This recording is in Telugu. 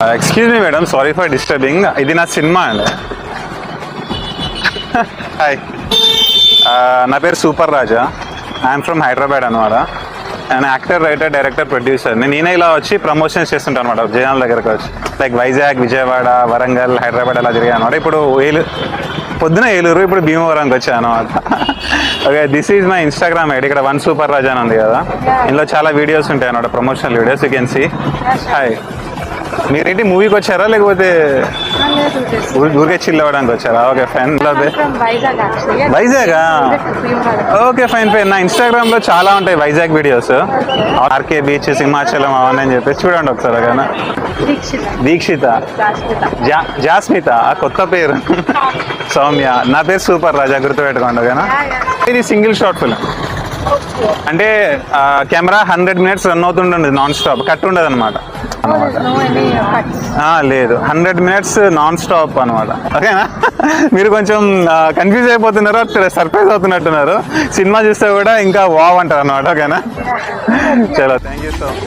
Excuse me madam, sorry for disturbing. ఇది నా సినిమా అండి. హాయ్, నా పేరు super Raja. I'm from Hyderabad అనమాట. నేను యాక్టర్, రైటర్, డైరెక్టర్, ప్రొడ్యూసర్. నేనే ఇలా వచ్చి ప్రమోషన్స్ చేస్తుంటాను అనమాట జనాల దగ్గరకు వచ్చి. లైక్ వైజాగ్, విజయవాడ, వరంగల్, హైదరాబాద్ అలా జరిగాయి అనమాట. ఇప్పుడు పొద్దున ఏలూరు, ఇప్పుడు భీమవరంకి వచ్చాను అనమాట. Okay, this is my Instagram ID. ఇక్కడ 1 సూపర్ రాజా అని ఉంది కదా, ఇందులో చాలా వీడియోస్ ఉంటాయి అనమాట, promotional videos. You can see. Hi, మీరేంటి మూవీకి వచ్చారా లేకపోతే ఊరికే చిల్ అవ్వడానికి వచ్చారా? Okay fine. వైజాగా? Okay fine fine. నా ఇన్స్టాగ్రామ్ లో చాలా ఉంటాయి వైజాగ్ వీడియోస్. ఆర్కే బీచ్, సింహాచలం అవన్నీ అని చెప్పేసి చూడండి ఒకసారి. ఓకేనా? దీక్షిత, జాస్మిత, ఆ కొత్త పేరు. సౌమ్య. నా పేరు సూపర్ రాజా, గుర్తుపెట్టుకోండి. ఓకేనా? ఇది సింగిల్ షాట్ ఫిల్మ్ అంటే కెమెరా 100 minutes రన్ అవుతుంటుంది నాన్ స్టాప్, కట్ ఉండదు అనమాట. లేదు, 100 minutes నాన్ స్టాప్ అనమాట. ఓకేనా? మీరు కొంచెం కన్ఫ్యూజ్ అయిపోతున్నారు, సర్ప్రైజ్ అవుతున్నట్టున్నారు. సినిమా చూస్తే కూడా ఇంకా వావ్ అంటారు అనమాట. ఓకేనా? చలో, థ్యాంక్ యూ సో మచ్.